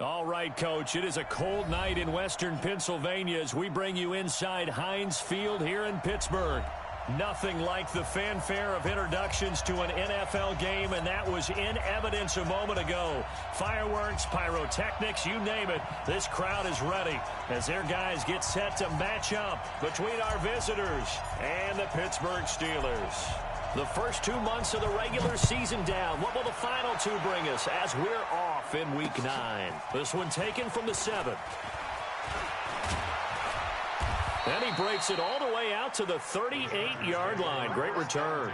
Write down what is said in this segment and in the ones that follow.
All right, Coach, it is a cold night in western Pennsylvania as we bring you inside Heinz Field here in Pittsburgh. Nothing like the fanfare of introductions to an NFL game, and that was in evidence a moment ago. Fireworks, pyrotechnics, you name it. This crowd is ready as their guys get set to match up between our visitors and the Pittsburgh Steelers. The first 2 months of the regular season down. What will the final two bring us as we're off in Week 9? This one taken from the 7th. And he breaks it all the way out to the 38-yard line. Great return.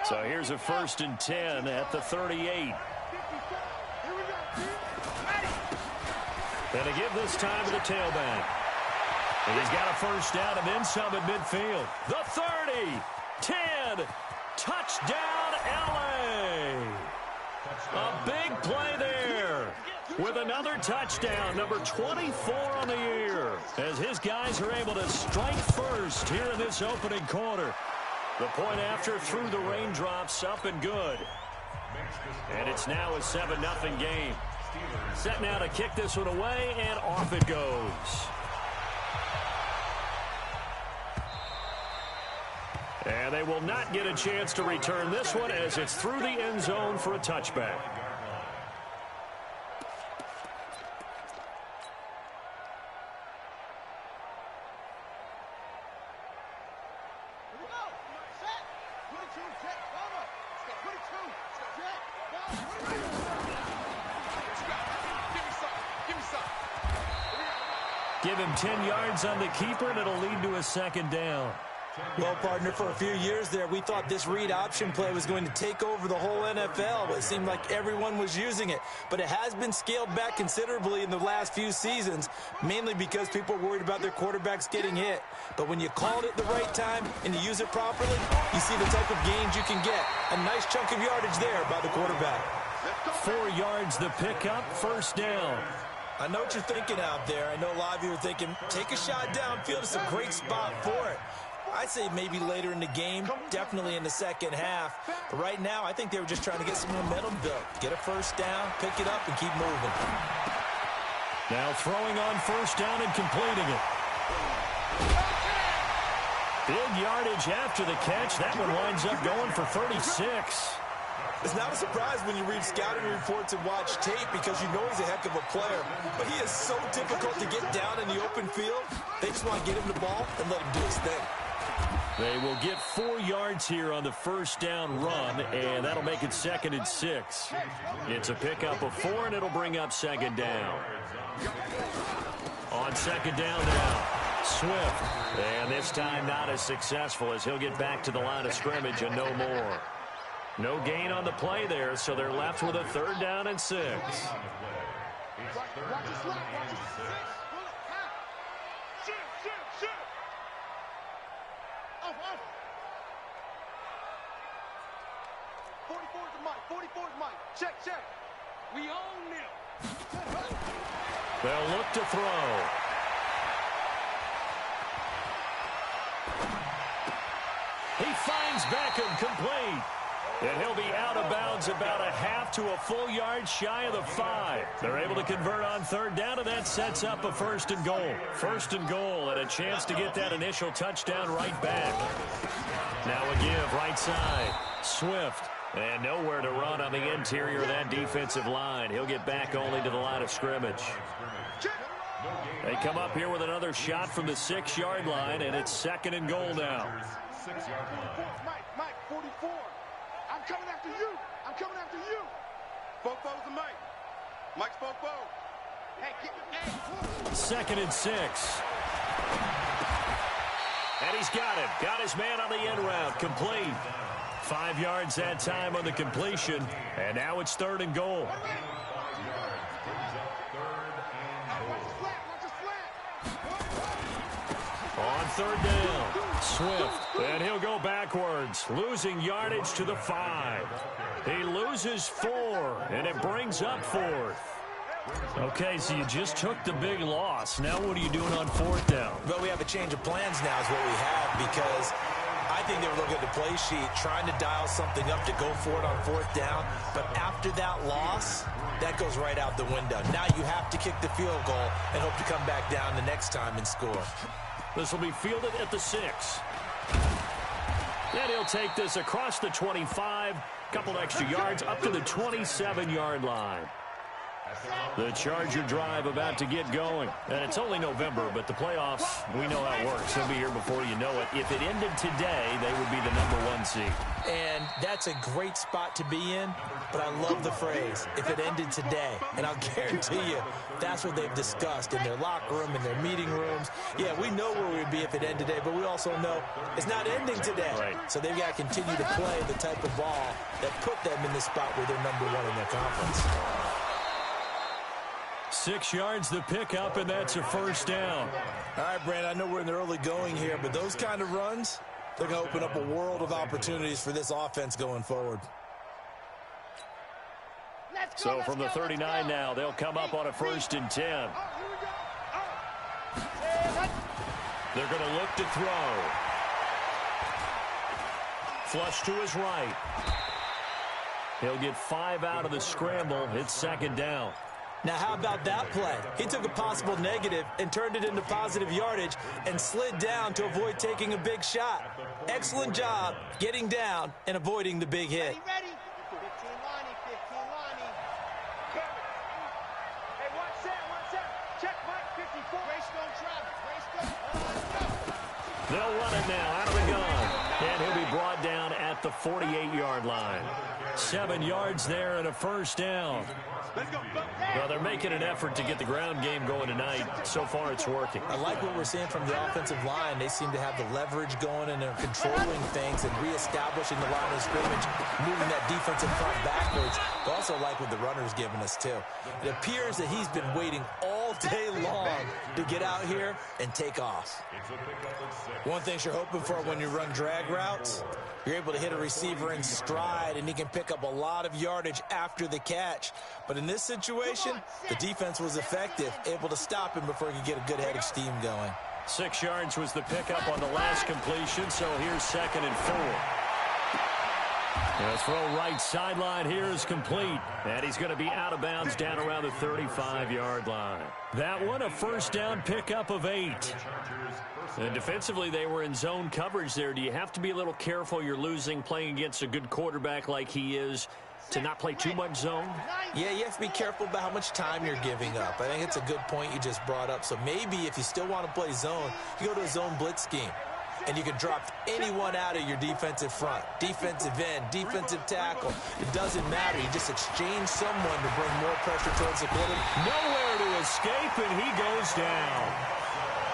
So here's a 1st and 10 at the 38. And a give this time to the tailback. And he's got a 1st down and then some at midfield. The 30, 10, touchdown LA. A big play there with another touchdown, number 24 on the year, as his guys are able to strike first here in this opening quarter. The point after through the raindrops, up and good. And it's now a 7-0 game. Set now to kick this one away, and off it goes. And they will not get a chance to return this one as it's through the end zone for a touchback. Give him 10 yards on the keeper, and it'll lead to a 2nd down. Well, partner, for a few years there, we thought this read option play was going to take over the whole NFL. It seemed like everyone was using it. But it has been scaled back considerably in the last few seasons, mainly because people are worried about their quarterbacks getting hit. But when you call it at the right time and you use it properly, you see the type of gains you can get. A nice chunk of yardage there by the quarterback. 4 yards the pickup, 1st down. I know what you're thinking out there. I know a lot of you are thinking, take a shot downfield. It's a great spot for it. I'd say maybe later in the game, definitely in the second half. But right now, I think they were just trying to get some momentum built. Get a 1st down, pick it up, and keep moving. Now throwing on 1st down and completing it. Big yardage after the catch. That one winds up going for 36. It's not a surprise when you read scouting reports and watch tape because you know he's a heck of a player. But he is so difficult to get down in the open field. They just want to get him the ball and let him do his thing. They will get 4 yards here on the 1st down run, and that'll make it 2nd and 6. It's a pickup of 4, and it'll bring up 2nd down. On 2nd down now, Swift. And this time not as successful as he'll get back to the line of scrimmage and no more. No gain on the play there, so they're left with a 3rd down and 6. Check. We own them. They'll look to throw. He finds Beckham complete. And he'll be out of bounds about a half to a full yard shy of the 5. They're able to convert on 3rd down, and that sets up a 1st and goal. 1st and goal, and a chance to get that initial touchdown right back. Now a give right side. Swift. And nowhere to run on the interior of that defensive line. He'll get back only to the line of scrimmage. They come up here with another shot from the 6-yard line, and it's 2nd and goal now. Mike, 44. I'm coming after you. Fofo's the Mike. Mike's Fofo. Hey, hey. 2nd and 6. And he's got it. Got his man on the end route. Complete. 5 yards that time on the completion. And now it's 3rd and goal. On 3rd down, Swift, and he'll go backwards, losing yardage to the 5. He loses 4, and it brings up 4th. Okay, so you just took the big loss. Now what are you doing on 4th down? Well, we have a change of plans now is what we have, because I think they were looking at the play sheet, trying to dial something up to go for it on 4th down. But after that loss, that goes right out the window. Now you have to kick the field goal and hope to come back down the next time and score. This will be fielded at the 6. Then he'll take this across the 25, couple extra yards up to the 27-yard line. The Charger drive about to get going. And it's only November, but the playoffs, we know how it works. They'll be here before you know it. If it ended today, they would be the #1 seed. And that's a great spot to be in, but I love the phrase, if it ended today. And I'll guarantee you, that's what they've discussed in their locker room, in their meeting rooms. Yeah, we know where we'd be if it ended today, but we also know it's not ending today. Right. So they've got to continue to play the type of ball that put them in the spot where they're #1 in their conference. 6 yards the pickup, and that's a 1st down. All right, Brandon, I know we're in the early going here, but those kind of runs, they're going to open up a world of opportunities for this offense going forward. So from the 39 now, they'll come up on a 1st and 10. They're going to look to throw. Flush to his right. He'll get 5 out of the scramble. It's 2nd down. Now, how about that play? He took a possible negative and turned it into positive yardage and slid down to avoid taking a big shot. Excellent job getting down and avoiding the big hit. Ready? 15 lining, 15 lining. Hey, watch that. Check Mike, 54. Race don't travel. Race go. They'll run it now out of the gun. And he'll be brought down at the 48-yard line. 7 yards there and a 1st down. Let's go. Well, they're making an effort to get the ground game going tonight. So far, it's working. I like what we're seeing from the offensive line. They seem to have the leverage going, and they're controlling things and reestablishing the line of scrimmage, moving that defensive front backwards. I also like what the runner's giving us, too. It appears that he's been waiting all day long to get out here and take off. One thing you're hoping for when you run drag routes, you're able to hit a receiver in stride, and he can pick up a lot of yardage after the catch. But in this situation, the defense was effective, able to stop him before he could get a good head of steam going. 6 yards was the pickup on the last completion, so here's 2nd and 4. The throw right sideline here is complete, and he's going to be out of bounds down around the 35-yard line. That one, a 1st down pickup of 8. And defensively, they were in zone coverage there. Do you have to be a little careful? You're losing, playing against a good quarterback like he is, to not play too much zone? Yeah, you have to be careful about how much time you're giving up. I think it's a good point you just brought up. So maybe if you still want to play zone, you go to a zone blitz scheme. And you can drop anyone out of your defensive front, defensive end, defensive tackle. It doesn't matter. You just exchange someone to bring more pressure towards the quarter. Nowhere to escape, and he goes down.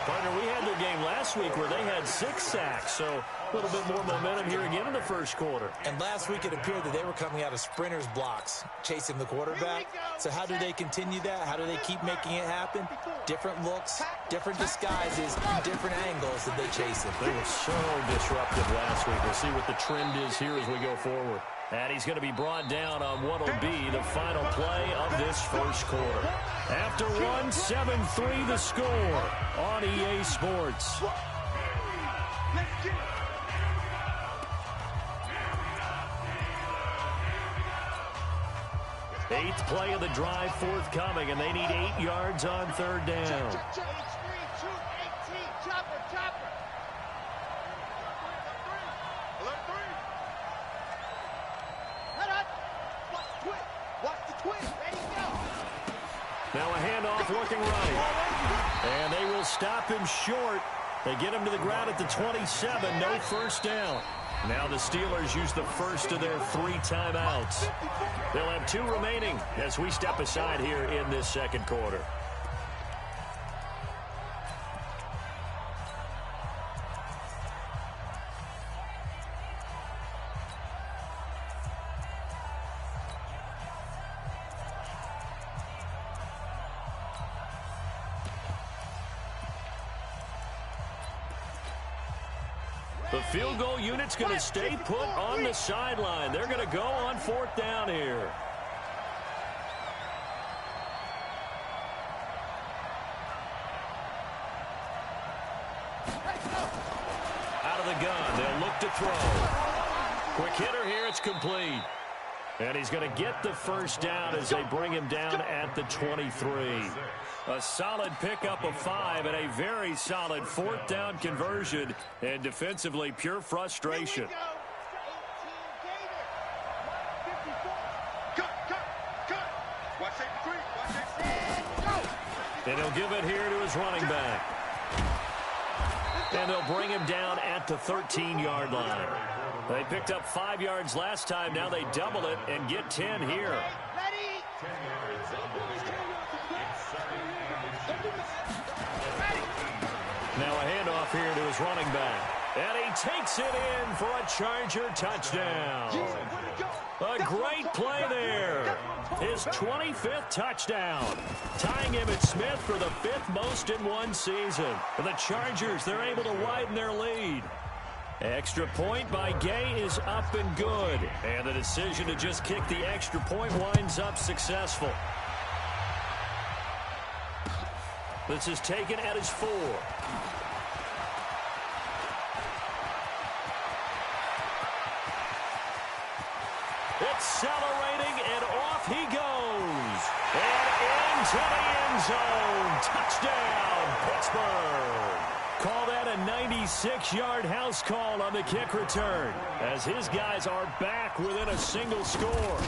Partner, we had their game last week where they had 6 sacks, so a little bit more momentum here again in the 1st quarter. And last week it appeared that they were coming out of sprinters blocks, chasing the quarterback. So how do they continue that? How do they keep making it happen? Different looks, different disguises, different angles that they chase him. They were so disruptive last week. We'll see what the trend is here as we go forward. And he's going to be brought down on what will be the final play of this 1st quarter. After one, 7-3 the score on EA Sports. Eighth play of the drive forthcoming, and they need 8 yards on 3rd down. Now a handoff looking right. And they will stop him short. They get him to the ground at the 27. No 1st down. Now the Steelers use the first of their 3 timeouts. They'll have 2 remaining as we step aside here in this second quarter. The field goal unit's going to stay put on the sideline. They're going to go on 4th down here. Out of the gun, they'll look to throw. Quick hitter here, it's complete. And he's going to get the first down as they bring him down at the 23. A solid pickup of 5 and a very solid 4th down conversion. And defensively, pure frustration. And he'll give it here to his running back. And they'll bring him down at the 13-yard line. They picked up 5 yards last time. Now they double it and get 10 here. Now a handoff here to his running back. And he takes it in for a Charger touchdown. A great play there. His 25th touchdown. Tying Emmitt Smith for the 5th most in one season. And the Chargers, they're able to widen their lead. Extra point by Gay is up and good. And the decision to just kick the extra point winds up successful. This is taken at his 4. Accelerating, and off he goes. And into the end zone. Touchdown, Pittsburgh. Call that a 96-yard house call on the kick return, as his guys are back within a single score.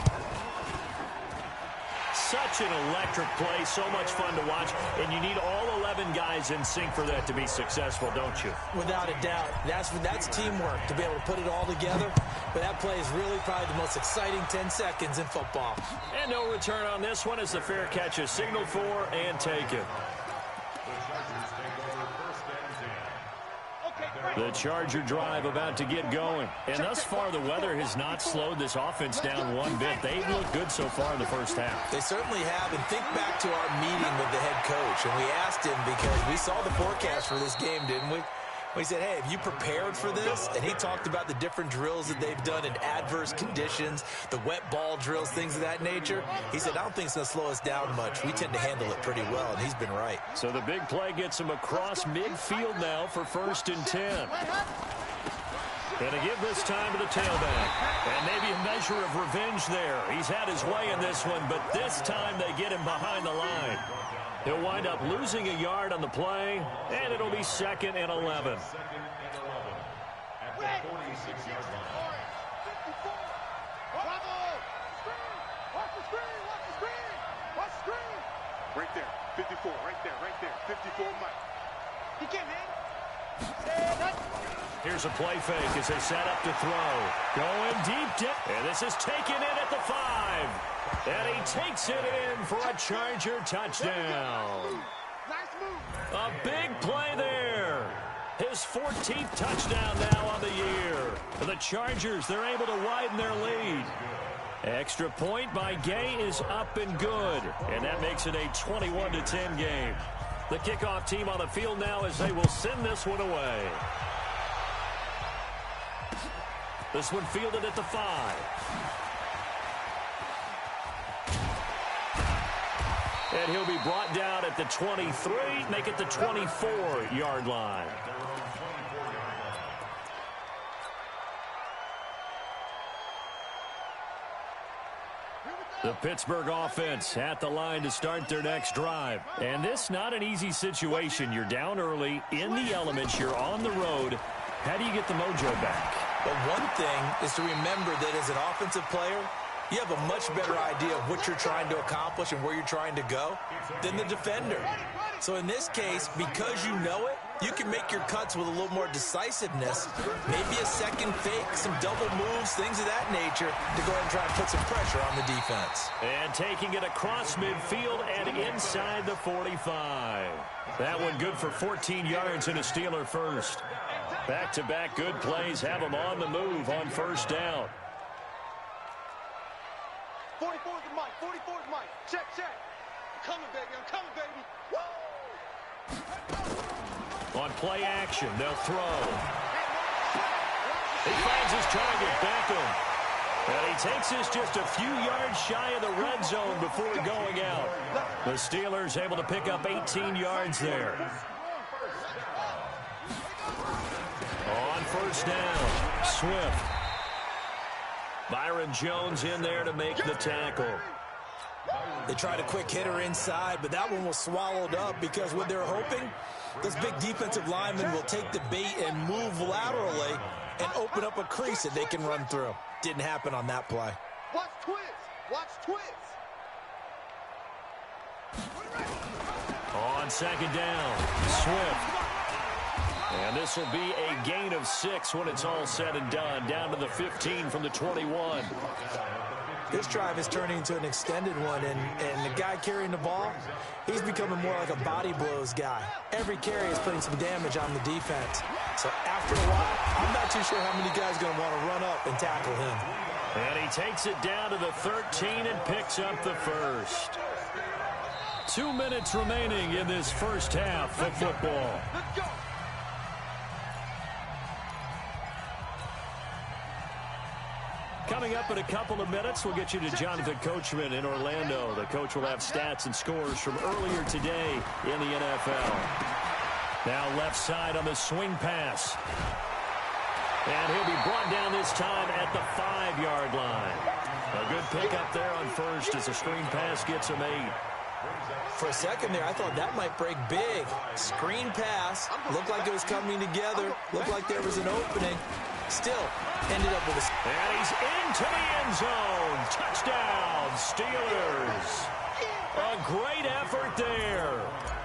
Such an electric play, so much fun to watch, and you need all 11 guys in sync for that to be successful, don't you? Without a doubt. That's teamwork, to be able to put it all together. But that play is really probably the most exciting 10 seconds in football. And no return on this one as the fair catch is signaled for and taken. The Charger drive about to get going. And thus far, the weather has not slowed this offense down one bit. They've looked good so far in the first half. They certainly have. And think back to our meeting with the head coach. And we asked him, because we saw the forecast for this game, didn't we? We said, hey, have you prepared for this? And he talked about the different drills that they've done in adverse conditions, the wet ball drills, things of that nature. He said, I don't think it's going to slow us down much. We tend to handle it pretty well, and he's been right. So the big play gets him across midfield now for 1st and 10. Going to give this time to the tailback. And maybe a measure of revenge there. He's had his way in this one, but this time they get him behind the line. He'll wind up losing a yard on the play, and it'll be 2nd and 11. Right there, 54, right there, 54, Mike. He can't hang. Here's a play fake as they set up to throw. Going deep, and this is taken in at the 5. And he takes it in for a Charger touchdown. A big play there. His 14th touchdown now on the year. For the Chargers, they're able to widen their lead. Extra point by Gay is up and good. And that makes it a 21-10 game. The kickoff team on the field now as they will send this one away. This one fielded at the 5. And he'll be brought down at the 23, make it the 24-yard line. The Pittsburgh offense at the line to start their next drive. And this not an easy situation. You're down early, in the elements, you're on the road. How do you get the mojo back? But one thing is to remember that as an offensive player, you have a much better idea of what you're trying to accomplish and where you're trying to go than the defender. So in this case, because you know it, You can make your cuts with a little more decisiveness. Maybe a second fake, some double moves, things of that nature to go ahead and try and put some pressure on the defense. And taking it across midfield and inside the 45. That one good for 14 yards and a Steeler first. Back-to-back good plays have them on the move on first down. 44's the mic. 44's mic. Check, check. I'm coming, baby. I'm coming, baby. Woo! On play action, they'll throw. He finds his target, Beckham. And he takes this just a few yards shy of the red zone before going out. The Steelers able to pick up 18 yards there. On first down, Swift. Byron Jones in there to make the tackle. They tried a quick hitter inside, but that one was swallowed up because what they're hoping, those big defensive linemen will take the bait and move laterally and open up a crease that they can run through. Didn't happen on that play. Watch twist. Watch twist. On second down, Swift. And this will be a gain of 6 when it's all said and done, down to the 15 from the 21. This drive is turning into an extended one, and the guy carrying the ball, he's becoming more like a body blows guy. Every carry is putting some damage on the defense. So after a while, I'm not too sure how many guys are going to want to run up and tackle him. And he takes it down to the 13 and picks up the first. 2 minutes remaining in this first half of football. Let's go. Coming up in a couple of minutes, we'll get you to Jonathan Coachman in Orlando. The coach will have stats and scores from earlier today in the NFL. Now left side on the swing pass. And he'll be brought down this time at the 5-yard line. A good pickup there on first as the screen pass gets him 8. For a second there, I thought that might break big. Screen pass. Looked like it was coming together. Looked like there was an opening. Still ended up with a... And he's into the end zone. Touchdown, Steelers. A great effort there.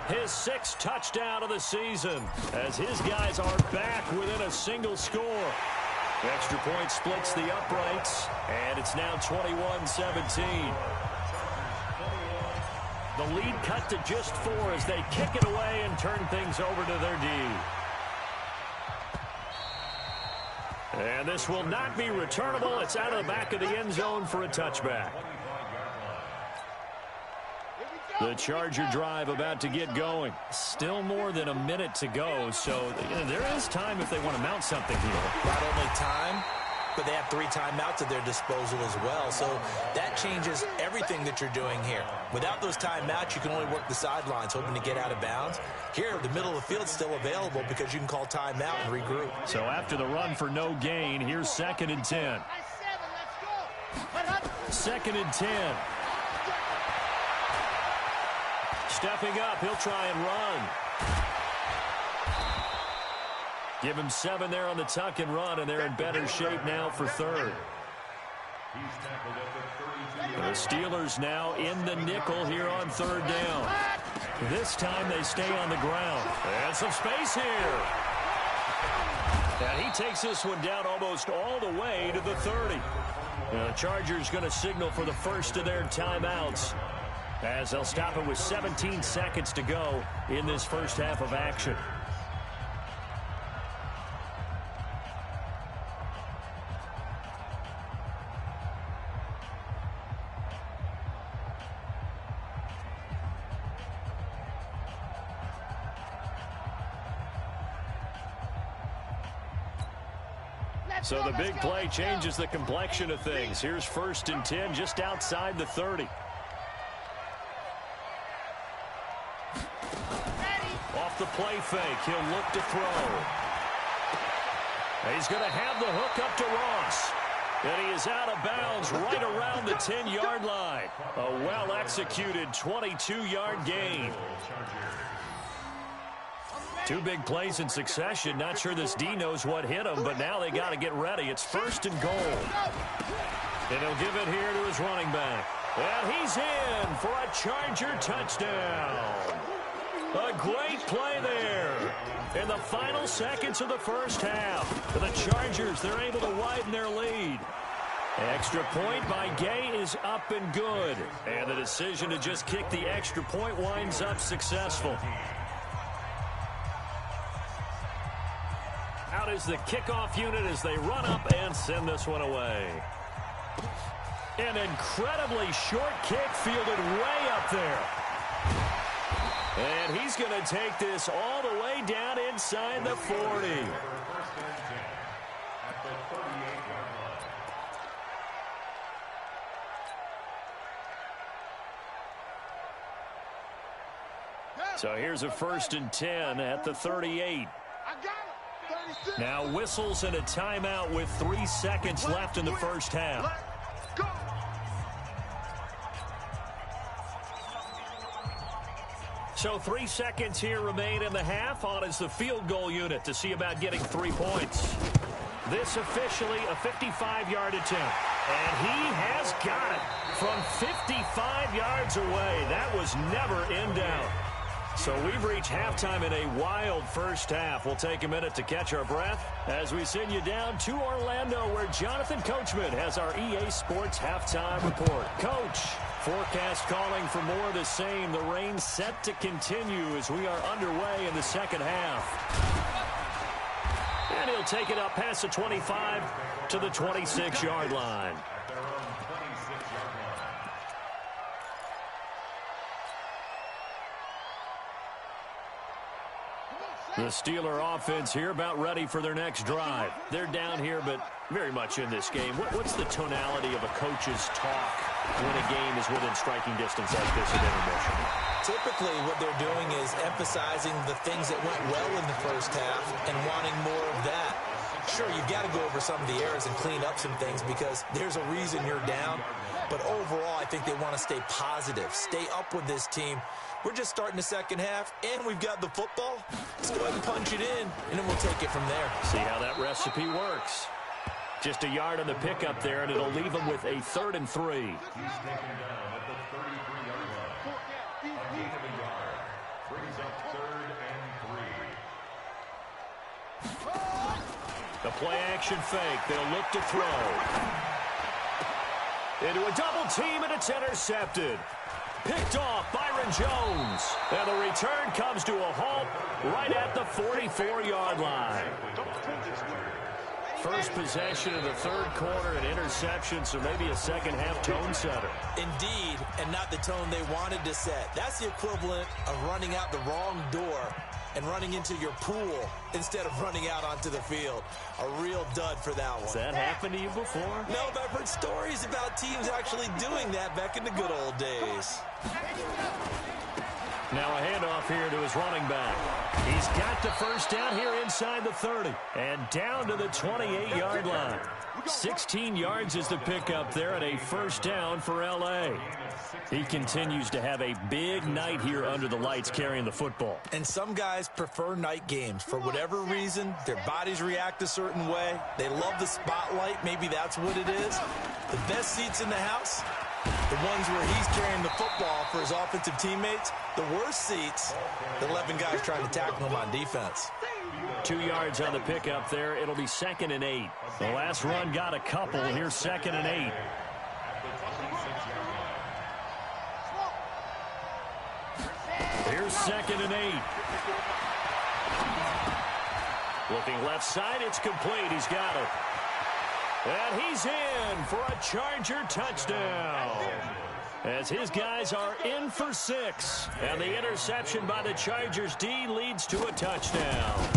His 6th touchdown of the season as his guys are back within a single score. Extra point splits the uprights, and it's now 21-17. The lead cut to just 4 as they kick it away and turn things over to their D. And this will not be returnable. It's out of the back of the end zone for a touchback. The Charger drive about to get going. Still more than a minute to go, so there is time if they want to mount something here. Not only time, but they have 3 timeouts at their disposal as well, so that changes everything that you're doing here. Without those timeouts, you can only work the sidelines, hoping to get out of bounds. Here, the middle of the field's still available because you can call timeout and regroup. So after the run for no gain, here's 2nd and 10. 2nd and 10. Stepping up, he'll try and run. Give him 7 there on the tuck and run, and they're in better shape now for 3rd. The Steelers now in the nickel here on 3rd down. This time they stay on the ground. And some space here. And he takes this one down almost all the way to the 30. The Chargers going to signal for the first of their timeouts as they'll stop it with 17 seconds to go in this first half of action. So the big play changes the complexion of things. Here's 1st and 10 just outside the 30. Off the play fake, he'll look to throw. He's going to have the hook up to Ross. And he is out of bounds right around the 10-yard line. A well-executed 22-yard gain. 2 big plays in succession. Not sure this D knows what hit him, but now they got to get ready. It's 1st and goal. And he'll give it here to his running back. And he's in for a Charger touchdown. A great play there. In the final seconds of the first half, for the Chargers, they're able to widen their lead. Extra point by Gay is up and good. And the decision to just kick the extra point winds up successful. Out is the kickoff unit as they run up and send this one away. An incredibly short kick fielded way up there. And he's going to take this all the way down inside the 40. So here's a 1st and 10 at the 38. Now whistles and a timeout with 3 seconds left in the first half. So 3 seconds here remain in the half. On is the field goal unit to see about getting 3 points. This officially a 55-yard attempt. And he has got it from 55 yards away. That was never in doubt. So we've reached halftime in a wild first half. We'll take a minute to catch our breath as we send you down to Orlando, where Jonathan Coachman has our EA Sports halftime report. Coach, forecast calling for more of the same. The rain set to continue as we are underway in the second half. And he'll take it up past the 25 to the 26-yard line. The Steeler offense here about ready for their next drive. They're down here, but very much in this game. What's the tonality of a coach's talk when a game is within striking distance like this at intermission? Typically, what they're doing is emphasizing the things that went well in the first half and wanting more of that. Sure, you've got to go over some of the errors and clean up some things because there's a reason you're down. But overall, I think they want to stay positive, stay up with this team. We're just starting the second half, and we've got the football. Let's go ahead and punch it in, and then we'll take it from there. See how that recipe works. Just a yard on the pickup there, and it'll leave them with a 3rd and 3. He's taken down at the 33-yard line. A gain of a yard. Brings up 3rd and 3. The play action fake. They'll look to throw. Into a double team, and it's intercepted. Picked off Byron Jones. And the return comes to a halt right at the 44-yard line. First possession of the third quarter, an interception, so maybe a second-half tone setter. Indeed, and not the tone they wanted to set. That's the equivalent of running out the wrong door and running into your pool instead of running out onto the field. A real dud for that one. Has that happened to you before? No, but I've heard stories about teams actually doing that back in the good old days. Now a handoff here to his running back. He's got the first down here inside the 30 and down to the 28-yard line. 16 yards is the pickup there and a first down for L.A. He continues to have a big night here under the lights carrying the football. And some guys prefer night games. For whatever reason, their bodies react a certain way. They love the spotlight. Maybe that's what it is. The best seats in the house, the ones where he's carrying the football for his offensive teammates. The worst seats, the 11 guys trying to tackle him on defense. 2 yards on the pickup there. It'll be 2nd and 8. The last run got a couple. Here's 2nd and 8. Here's 2nd and 8. Looking left side, it's complete. He's got it. And he's in for a Charger touchdown. As his guys are in for 6. And the interception by the Chargers D leads to a touchdown.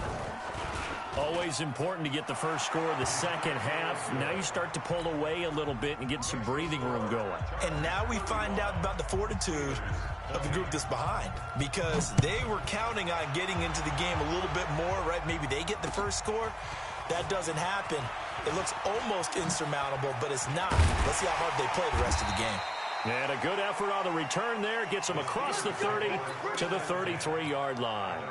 Always important to get the first score of the second half. Now you start to pull away a little bit and get some breathing room going. And now we find out about the fortitude of the group that's behind, because they were counting on getting into the game a little bit more, right? Maybe they get the first score. That doesn't happen. It looks almost insurmountable, but it's not. Let's see how hard they play the rest of the game. And a good effort on the return there. Gets them across the 30 to the 33-yard line.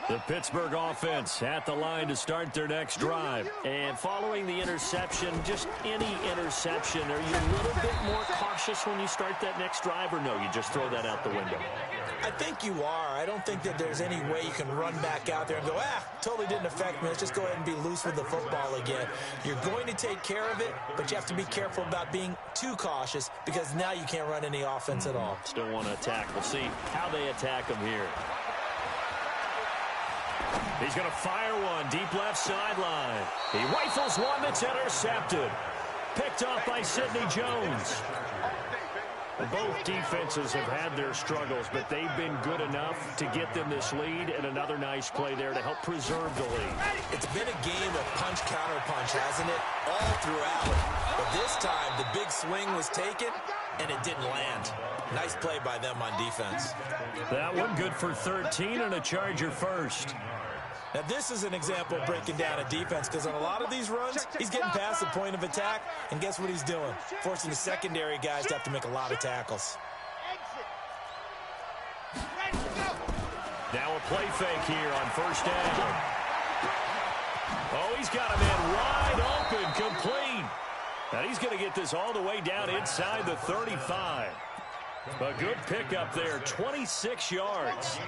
The Pittsburgh offense at the line to start their next drive. And following the interception, just any interception, are you a little bit more cautious when you start that next drive, or no, you just throw that out the window? I think you are. I don't think that there's any way you can run back out there and go, totally didn't affect me. Let's just go ahead and be loose with the football again. You're going to take care of it, but you have to be careful about being too cautious because now you can't run any offense at all. Still want to attack. We'll see how they attack him here. He's going to fire one deep left sideline. He rifles one that's intercepted. Picked off by Sidney Jones. Both defenses have had their struggles, but they've been good enough to get them this lead, and another nice play there to help preserve the lead. It's been a game of punch-counter-punch, hasn't it? All throughout. But this time, the big swing was taken, and it didn't land. Nice play by them on defense. That one good for 13 and a Charger first. Now, this is an example of breaking down a defense because on a lot of these runs, he's getting past the point of attack, and guess what he's doing? Forcing the secondary guys to have to make a lot of tackles. Now a play fake here on first down. Oh, he's got a man wide open, complete. Now he's going to get this all the way down inside the 35. A good pickup there, 26 yards.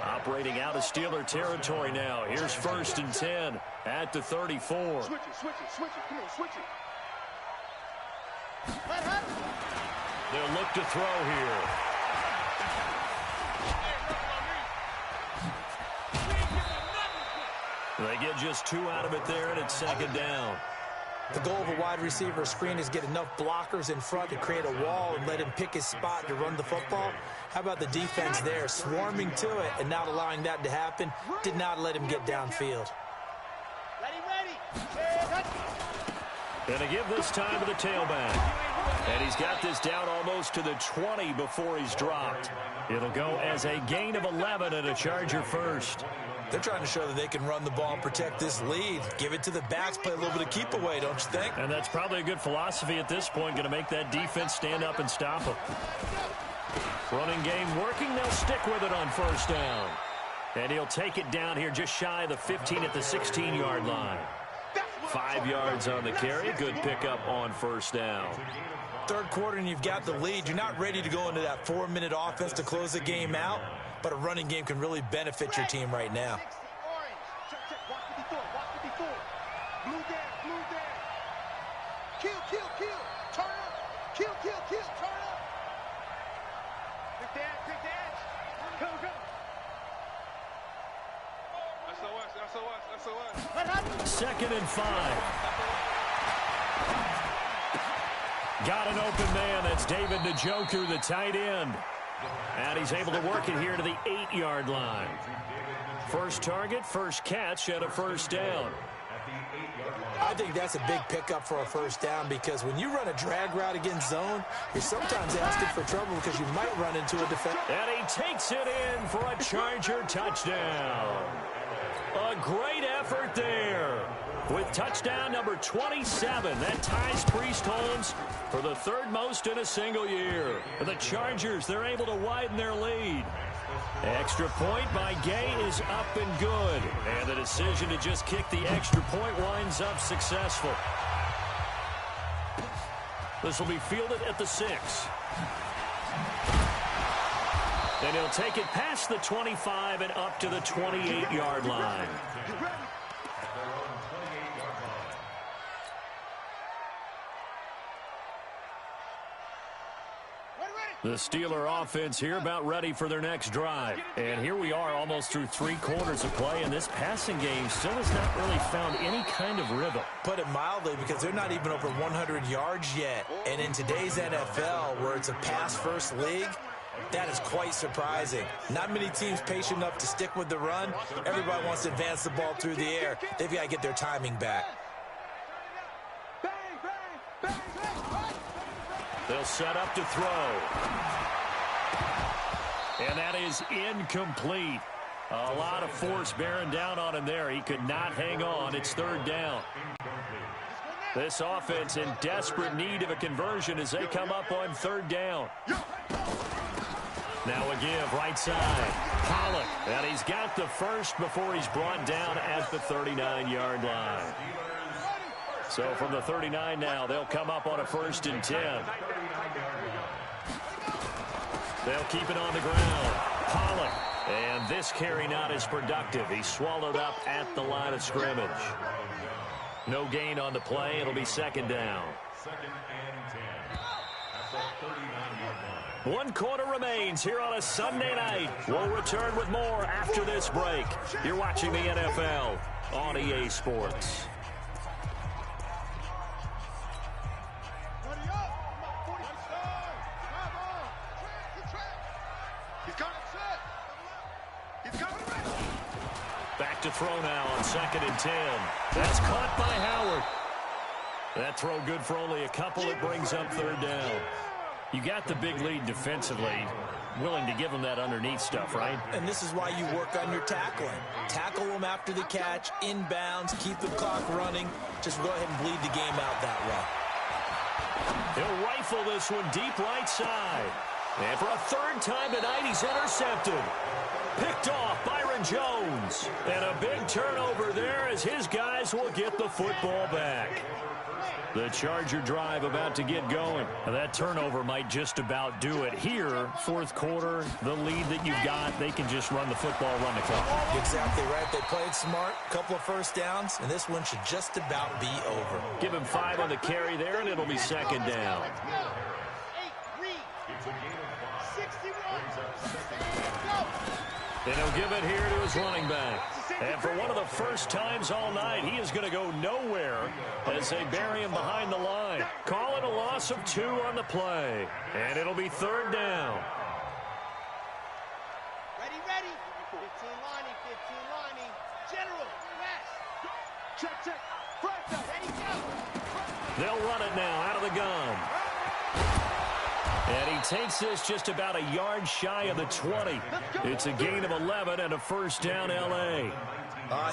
Operating out of Steeler territory now. Here's 1st and 10 at the 34. Switch it. Come on, switch it. They'll look to throw here. They get just 2 out of it there, and it's 2nd down. The goal of a wide receiver screen is get enough blockers in front to create a wall and let him pick his spot to run the football. How about the defense there, swarming to it and not allowing that to happen? Did not let him get downfield. And a give this time to the tailback. And he's got this down almost to the 20 before he's dropped. It'll go as a gain of 11 and a Charger first. They're trying to show that they can run the ball and protect this lead. Give it to the backs, play a little bit of keep away, don't you think? And that's probably a good philosophy at this point, going to make that defense stand up and stop them. Running game working, they'll stick with it on first down. And he'll take it down here just shy of the 15 at the 16-yard line. 5 yards on the carry, good pickup on first down. Third quarter and you've got the lead. You're not ready to go into that 4-minute offense to close the game out. But a running game can really benefit your team right now. Kill. Turn up. Kill. Turn up. Pick that. Go. That's 2nd and 5. Got an open man. That's David Njoku, the tight end. And he's able to work it here to the 8-yard line. First target, first catch, and a first down. I think that's a big pickup for a first down because when you run a drag route against zone, you're sometimes asking for trouble because you might run into a defender. And he takes it in for a Charger touchdown. A great effort there. With touchdown number 27, that ties Priest Holmes for the 3rd most in a single year. The Chargers, they're able to widen their lead. Extra point by Gay is up and good. And the decision to just kick the extra point winds up successful. This will be fielded at the 6. And he'll take it past the 25 and up to the 28-yard line. The Steeler offense here about ready for their next drive. And here we are almost through 3 quarters of play, and this passing game still has not really found any kind of rhythm. Put it mildly, because they're not even over 100 yards yet. And in today's NFL, where it's a pass-first league, that is quite surprising. Not many teams patient enough to stick with the run. Everybody wants to advance the ball through the air. They've got to get their timing back. They'll set up to throw. And that is incomplete. A lot of force bearing down on him there. He could not hang on. It's 3rd down. This offense in desperate need of a conversion as they come up on 3rd down. Now a give, right side. Pollock, and he's got the first before he's brought down at the 39-yard line. So from the 39 now, they'll come up on a 1st and 10. They'll keep it on the ground. Pollock, and this carry not as productive. He's swallowed up at the line of scrimmage. No gain on the play. It'll be 2nd down. 2nd and 10. At the 39-yard line. 1 quarter remains here on a Sunday night. We'll return with more after this break. You're watching the NFL on EA Sports. Back to throw now on 2nd and 10. That's caught by Howard. That throw good for only a couple. It brings up 3rd down. You got the big lead defensively. Willing to give them that underneath stuff, right? And this is why you work on your tackling. Tackle them after the catch, inbounds, keep the clock running. Just go ahead and bleed the game out that way. He'll rifle this one deep right side. And for a 3rd time tonight, he's intercepted. Picked off Byron Jones. And a big turnover there as his guys will get the football back. The Charger drive about to get going. Now that turnover might just about do it. Here, 4th quarter, the lead that you've got, they can just run the football, run the clock. Exactly right. They played smart, couple of 1st downs, and this one should just about be over. Give him 5 on the carry there, and it'll be 2nd down. And he'll give it here to his running back. And for one of the first times all night, he is going to go nowhere as they bury him behind the line. Call it a loss of 2 on the play. And it'll be 3rd down. Ready, ready. 15 lining. General, rest. Check. Front, ready, go. They'll run it now out of the gun. And he takes this just about a yard shy of the 20. It's a gain of 11 and a 1st down, L.A.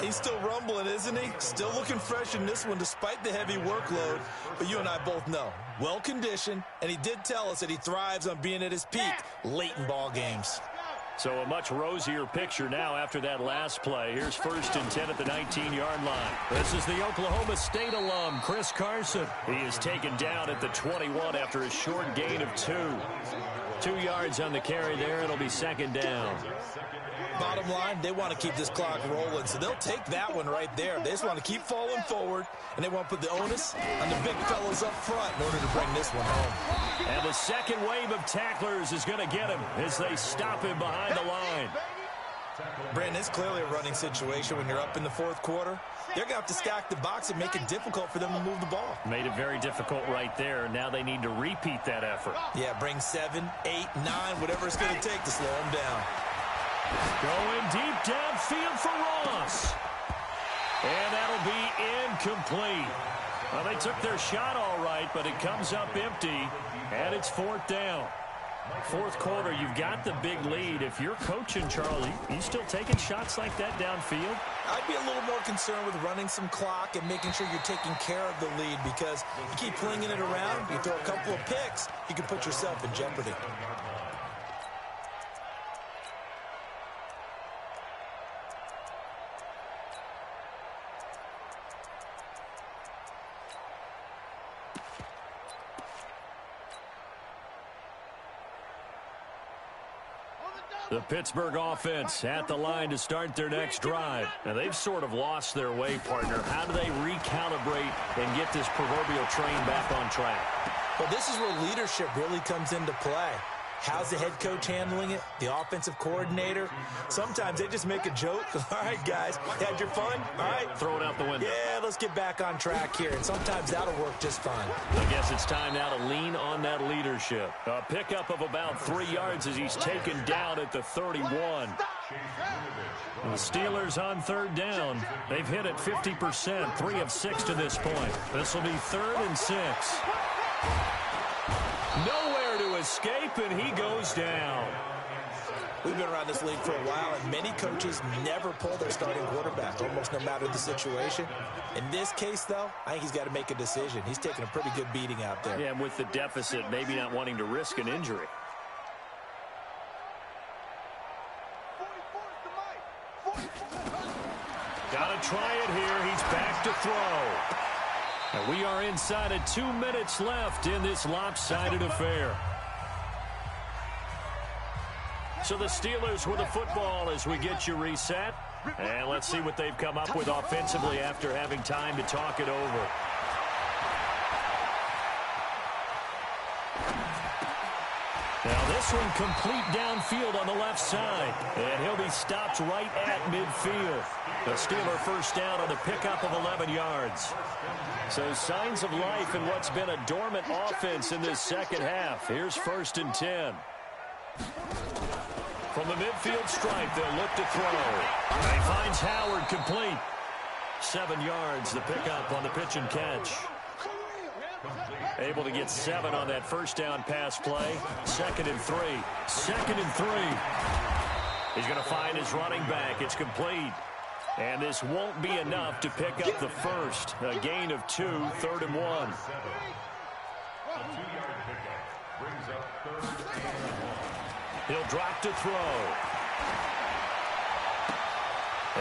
He's still rumbling, isn't he? Still looking fresh in this one despite the heavy workload. But you and I both know, well-conditioned, and he did tell us that he thrives on being at his peak late in ball games. So a much rosier picture now after that last play. Here's 1st and 10 at the 19-yard line. This is the Oklahoma State alum, Chris Carson. He is taken down at the 21 after a short gain of 2. 2 yards on the carry there. It'll be 2nd down. Bottom line, they want to keep this clock rolling, so they'll take that one right there. They just want to keep falling forward, and they want to put the onus on the big fellas up front in order to bring this one home. And the second wave of tacklers is going to get him as they stop him behind the line. Brandon, it's clearly a running situation when you're up in the 4th quarter. They're going to have to stack the box and make it difficult for them to move the ball. Made it very difficult right there. Now they need to repeat that effort. Yeah, bring 7, 8, 9, whatever it's going to take to slow them down. Going deep downfield for Ross. And that'll be incomplete. Well, they took their shot all right, but it comes up empty, and it's 4th down. 4th quarter, you've got the big lead. If you're coaching, Charlie, you still taking shots like that downfield? I'd be a little more concerned with running some clock and making sure you're taking care of the lead, because you keep flinging it around, you throw a couple of picks, you can put yourself in jeopardy. The Pittsburgh offense at the line to start their next drive. Now, they've sort of lost their way, partner. How do they recalibrate and get this proverbial train back on track? Well, this is where leadership really comes into play. How's the head coach handling it? The offensive coordinator? Sometimes they just make a joke. All right, guys, had your fun? All right. Throw it out the window. Yeah, let's get back on track here. And sometimes that'll work just fine. I guess it's time now to lean on that leadership. A pickup of about 3 yards as he's taken down at the 31. The Steelers on 3rd down. They've hit it 50%, 3 of 6 to this point. This will be 3rd and 6. Nowhere to escape, and he goes down. We've been around this league for a while, and many coaches never pull their starting quarterback, almost no matter the situation. In this case, though, I think he's got to make a decision. He's taking a pretty good beating out there. Yeah, and with the deficit, maybe not wanting to risk an injury. Got to try it here. He's back to throw. And we are inside of 2 minutes left in this lopsided affair. So the Steelers with the football as we get you reset. And let's see what they've come up with offensively after having time to talk it over. Now this one complete downfield on the left side. And he'll be stopped right at midfield. The Steeler first down on the pickup of 11 yards. So signs of life in what's been a dormant offense in this second half. Here's 1st and 10. From the midfield stripe, they'll look to throw. And he finds Howard complete. 7 yards, the pickup on the pitch and catch. Able to get 7 on that first down pass play. 2nd and 3. 2nd and 3. He's going to find his running back. It's complete. And this won't be enough to pick up the first. A gain of 2, 3rd and 1. A 2-yard pickup brings up 3rd and 1. He'll drop to throw.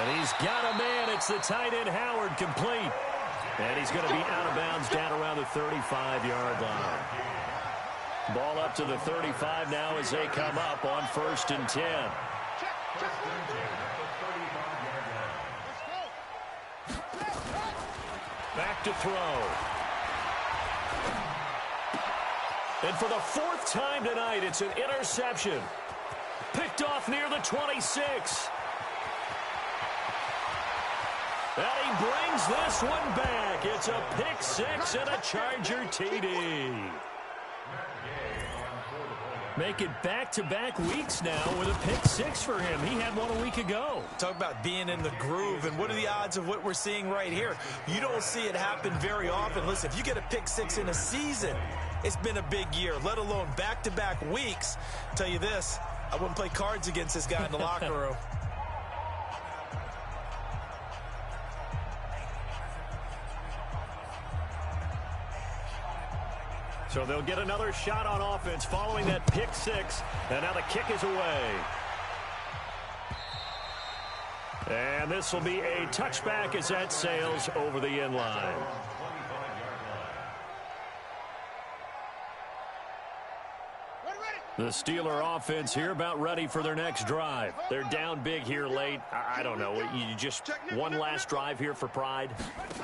And he's got a man. It's the tight end Howard complete. And he's going to be out of bounds down around the 35-yard line. Ball up to the 35 now as they come up on 1st and 10. Back to throw. And for the 4th time tonight, it's an interception. Picked off near the 26. And he brings this one back. It's a pick 6 and a Charger TD. Make it back-to-back weeks now with a pick 6 for him. He had one a week ago. Talk about being in the groove, and what are the odds of what we're seeing right here? You don't see it happen very often. Listen, if you get a pick 6 in a season, it's been a big year, let alone back-to-back weeks. I'll tell you this, I wouldn't play cards against this guy in the locker room. So they'll get another shot on offense following that pick 6. And now the kick is away. And this will be a touchback as that sails over the end line. The Steeler offense here about ready for their next drive. They're down big here late. I don't know. You just one last drive here for pride?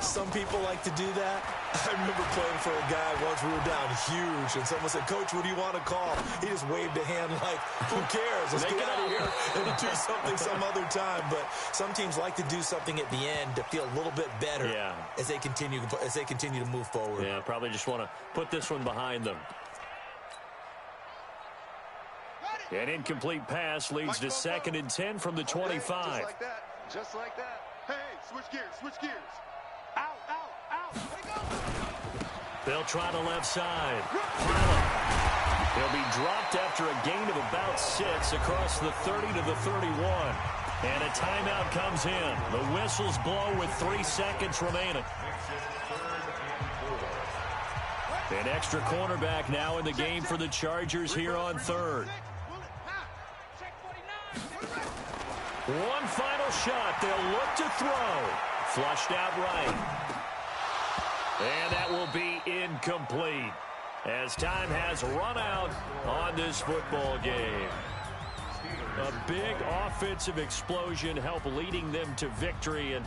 Some people like to do that. I remember playing for a guy once. We were down huge, and someone said, "Coach, what do you want to call?" He just waved a hand like, "Who cares? Let's get out of here and do something some other time." But some teams like to do something at the end to feel a little bit better as they continue to move forward. Yeah, probably just want to put this one behind them. An incomplete pass leads to 2nd and 10 from the 25. Just like that. Just like that. Hey, switch gears, switch gears. Out, out, out. Wake up. They'll try the left side. Pilot. He'll be dropped after a gain of about 6 across the 30 to the 31. And a timeout comes in. The whistles blow with 3 seconds remaining. An extra cornerback now in the game for the Chargers here on 3rd. One final shot. They'll look to throw. Flushed out right. And that will be incomplete as time has run out on this football game. A big offensive explosion helped leading them to victory. And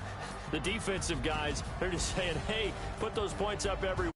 the defensive guys, they're just saying, hey, put those points up every